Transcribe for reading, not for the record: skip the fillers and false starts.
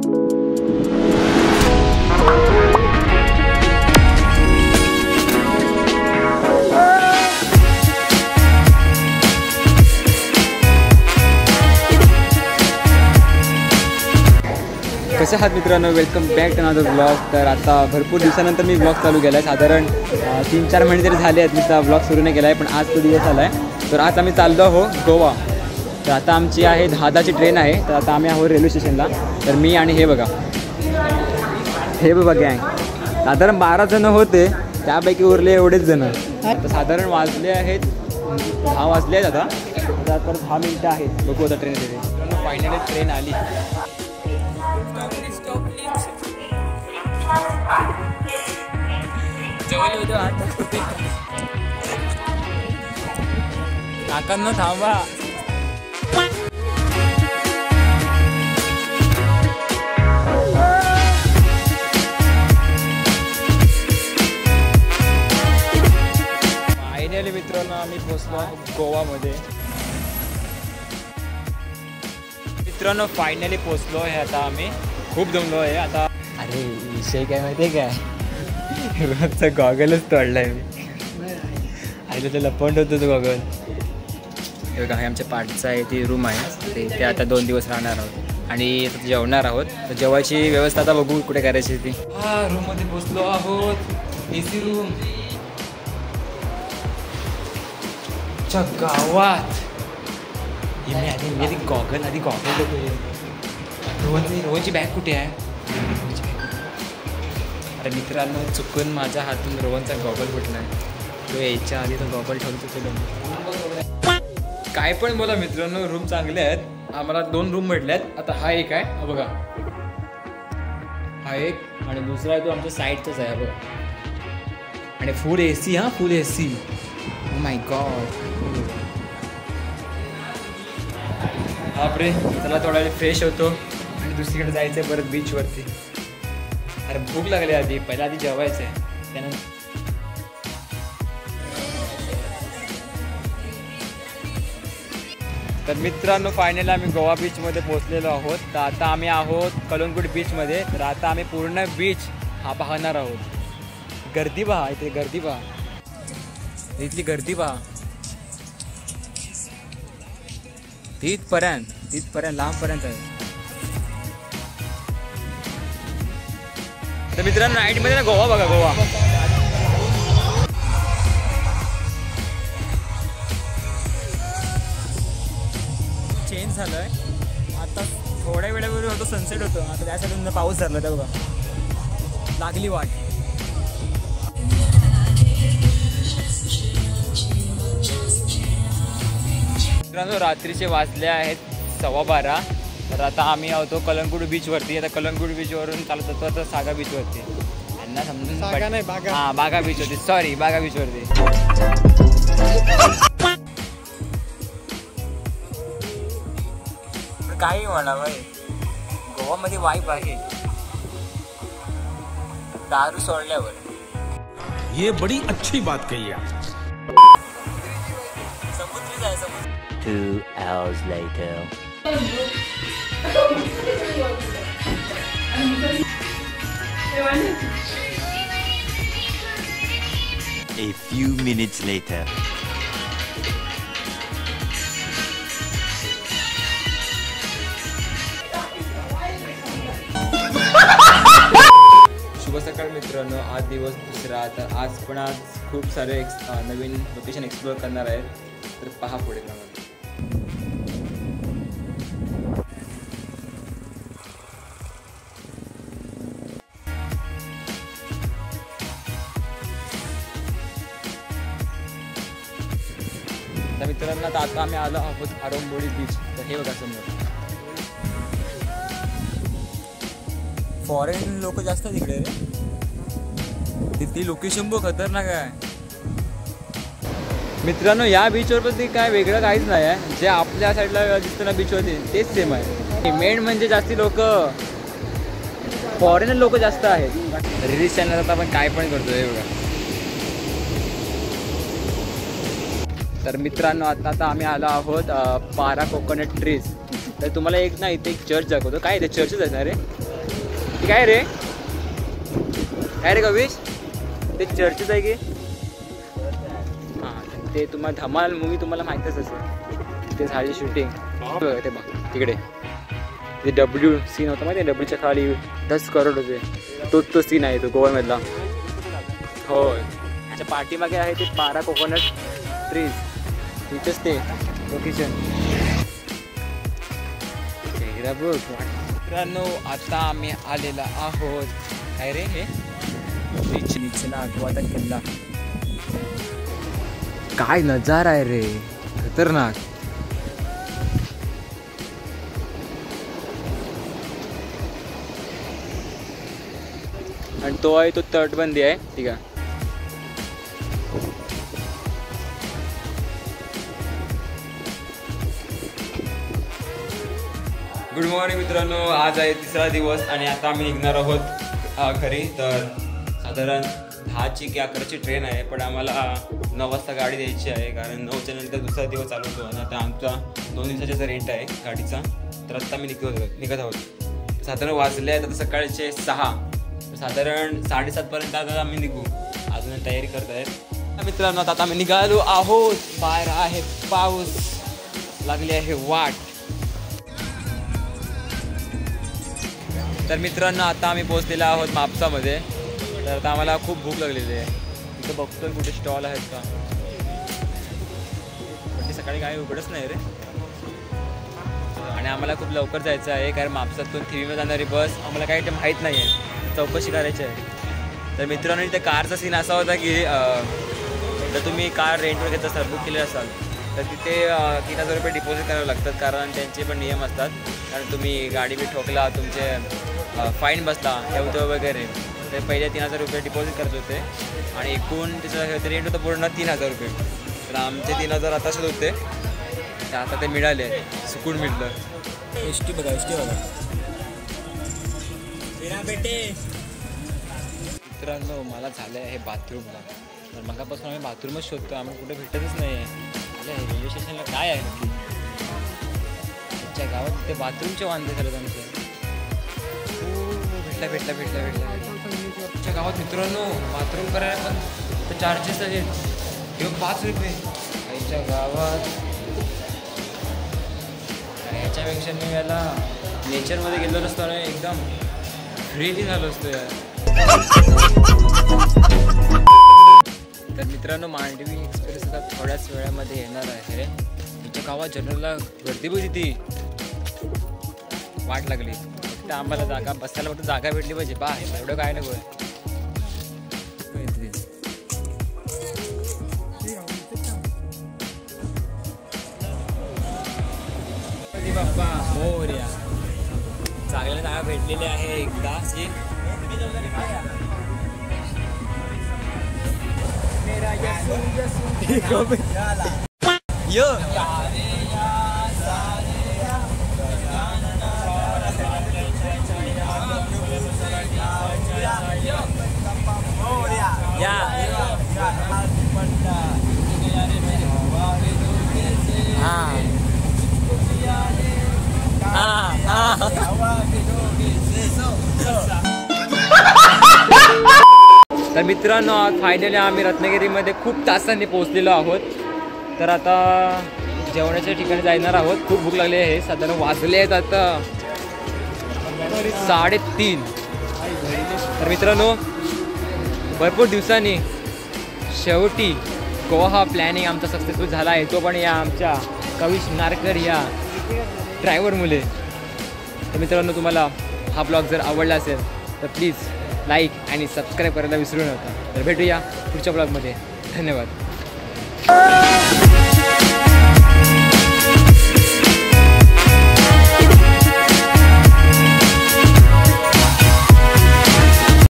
कसे आहात मित्रांनो, welcome back to another blog. तर आता भरपूर दिवसानंतर मी ब्लॉग चालू केला आहे. साधारण 3-4 महिने तरी झाले आहेत मी त्या ब्लॉग सुरू नाही केला आहे, पण आज तो दिवस आला आहे. तर आज आम्ही चाललो आहो गोवा. तर आता आमची आहे 10ची ट्रेन आहे. तर आता आम्ही आहोत रेल्वे स्टेशनला. तर मी आणि हे बघा गँग साधारण 12 जण होते, त्यापैकी उरले एवढेच जण. तर साधारण वाजले आहेत 10 वाजले आहेत. आता तर 10 मिनटं आहेत. बघू आता ट्रेन येते. फायनली ट्रेन आली. काकांना थांबा. फायनली मित्रांनो आम्ही पोहोचलो गोवामध्ये. मित्रांनो फायनली पोहोचलो आहे. आता आम्ही खूप दमलो आहे आता. अरे विषय काय माहिती आहे काय, रोजचा गॉगलच तोडलाय मी. आणि त्याला लपवून होतो तो गॉगल. हे बघा, हे आमच्या पाठचा आहे, ती रूम आहे. ते आता 2 दिवस राहणार आहोत आणि जेवणार आहोत. तर जेवायची व्यवस्था आता बघू कुठे करायची ती. रूममध्ये पोचलो आहोत. AC रूम च्या गावात. आधी गॉगल रोहनची बॅग कुठे आहे? अरे मित्रांनो, चुकून माझ्या हातून रोहनचा गॉगल फुटला आहे. तो यायच्या आधी तो गॉगल ठेवतो तुला. काय पण बोला मित्रांनो, रूम चांगले आहेत. आम्हाला 2 रूम भेटले आहेत. आता हा एक आहे, हा बघा, हा एक, आणि दुसरा आहे तो आमच्या साईडचाच आहे बघा. आणि फुल AC. Full AC. Oh my God. बापरे, चला थोडा वेळ फ्रेश होतो आणि दुसरीकडे जायचं आहे परत बीचवरती. अरे भूक लागली आधी, पहिला आधी जेवायचं आहे त्यानंतर. तर मित्रांनो फायनली आम्ही गोवा बीचमध्ये पोहोचलेलो आहोत. तर आता आम्ही आहोत कलंगूट बीचमध्ये. तर आता आम्ही पूर्ण बीच हा पाहणार आहोत. गर्दी पहा, इथे गर्दी पहा, इथली गर्दी पहा. तिथपर्यंत लांबपर्यंत आहे. तर मित्रांनो नाईटमध्ये ना गोवा बघा, गोवा चेंज झालं आहे. आता थोड्या वेळापूर्वी होतो सनसेट होतो, आता त्यासाठी पाऊस झाला. त्या बघा लागली वाट. मित्रांनो रात्रीचे वाजले आहेत 12:15. तर आता आम्ही आहोतो कलंगूट बीचवरती. आता कलंगूट बीचवरून चालत होतो आता सागा बीचवरती. यांना समजून बागा बीचवरती, सॉरी बागा बीचवरती. काही म्हणा भाई, गोवामध्ये वाईब आहे दारू सोडल्यावर. ये बड़ी अच्छी बात कही आप. 2 hours later. A few minutes later. शुभ सकाळ मित्रांनो, आज दिवस दुसरा. आता आज खूप सारे नवीन लोकेशन एक्सप्लोअर करणार आहेत. तर पहा पुढे प्रमाणे. तर मित्रांनो आता आम्ही आलो आहोत आरंबोली बीच. तर हे बघा समोर फॉरेन लोक जास्त तिकडे रे. तिथली लोकेशन बघ खतरनाक आहे मित्रांनो. या बीचवर पण ते काय वेगळं काहीच नाही आहे. जे आपल्या साईडला दिसतं ना बीचवरती तेच सेम आहे. मेन म्हणजे जास्ती लोक फॉरेनर लोक जास्त आहेत. रिलीज चॅनल आता आपण काय पण करतो हे बघा. तर मित्रांनो आता आम्ही आलो आहोत पारा कोकोनट ट्रीज. तर तुम्हाला एक ना इथे एक चर्च दाखवतो. काय ते चर्चच आहे ना रे. काय रे कविश ते चर्चेच आहे की हां ते तुम्हाला धमाल मूवी तुम्हाला माहीतच असेल ते झाली शूटिंग ते बघ तिकडे ते डब्ल्यू सीन होता माहिती आहे डब्ल्यूच्या खाली 10 करोड होते तोच तो सीन आहे तो गोव्यामधला होय त्याच्या पाठीमागे आहे ते 12 कोकोनट ट्रीज तिथेच ते लोकेशन मित्रांनो आता आम्ही आलेला आहोत काय रे हे नागवाचा किल्ला काय नजारा आहे रे खतरनाक आणि तो आहे तो तटबंदी आहे ठीक आहे गुड मॉर्निंग मित्रांनो आज आहे 3रा दिवस आणि आता आम्ही निघणार आहोत घरी तर साधारण 10ची की 11ची ट्रेन आहे पण आम्हाला 9 वाजता गाडी द्यायची आहे कारण 9च्या नंतर दुसरा दिवस चालू होतो आणि आता आमचा 2 दिवसाचा रेंट आहे गाडीचा तर आत्ता मी निघत आहोत साधारण वाजले आहेत आता सकाळचे 6 साधारण 7:30पर्यंत आता आम्ही निघू अजून तयारी करत आहेत मित्रांनो आता आम्ही निघालो आहोत बाहेर आहे पाऊस लागली आहे वाट तर मित्रांनो आता आम्ही पोहोचलेलो आहोत मापसामध्ये तर आता आम्हाला खूप भूक लागलेली आहे इथं बघतोय कुठे स्टॉल आहेत का पण ते सकाळी काही उघडच नाही रे आणि आम्हाला खूप लवकर जायचं आहे कारण मापसातून थिवीमध्ये जाणारी बस आम्हाला काही माहीत नाही आहे चौकशी करायची आहे तर मित्रांनो इथे कारचा सीन असा होता की जर तुम्ही कार रेंटवर घेत असाल बुक केले असाल तर तिथे 3,000 रुपये डिपॉझिट करावे लागतात कारण त्यांचे पण नियम असतात कारण तुम्ही गाडी बी ठोकला तुमचे फाईन बसला ठेवतो वगैरे तर पहिले 3,000 रुपये डिपॉझिट करत होते आणि एकूण त्याचं रेंट होतं पूर्ण 3,000 रुपये तर आमचे 3,000 आताच होते तर आता ते मिळाले सुकून मिळलं एस टी बघा मित्रांनो मला झालं आहे बाथरूमला तर मगापासून आम्ही बाथरूमच शोधतो आम्हाला कुठे भेटतच नाही आहे रेल्वे स्टेशनला काय आहे नक्की आमच्या गावात ते बाथरूमचे वांदे झाले आमचे भेटला आमच्या गावात मित्रांनो बाथरूम करायला पण तर चार्जेस आहेत किंवा 5 रुपये आईच्या गावात याच्यापेक्षा मी याला नेचरमध्ये गेलो नसतो ना एकदम फ्रीली झालो असतो यार तर मित्रांनो मांडवी एक्सप्रेस आता थोड्याच वेळामध्ये येणार आहे आमच्या गावात जनरलला गर्दी बघ ती वाट लागली फक्त आम्हाला जागा बसायला फक्त जागा भेटली पाहिजे बा एवढं काय नको बाप्पा मोरया चांगल्या जागा भेटलेली आहे एकदा यो तर मित्रांनो फायनली आम्ही रत्नागिरीमध्ये खूप तासांनी पोहोचलेलो आहोत तर आता जेवणाच्या ठिकाणी जाणार आहोत खूप भूक लागली आहे साधारण वाजले आहेत आता 3:30 तर मित्रांनो भरपूर दिवसांनी शेवटी गोवा हा प्लॅनिंग आमचा सक्सेसफुल झाला आहे तो पण या आमच्या कविश नारकर या ड्रायव्हर मुले तर मित्रांनो तुम्हाला हा ब्लॉग जर आवडला असेल तर प्लीज लाईक आणि सबस्क्राईब करायला विसरू नका तर भेटूया पुढच्या ब्लॉगमध्ये धन्यवाद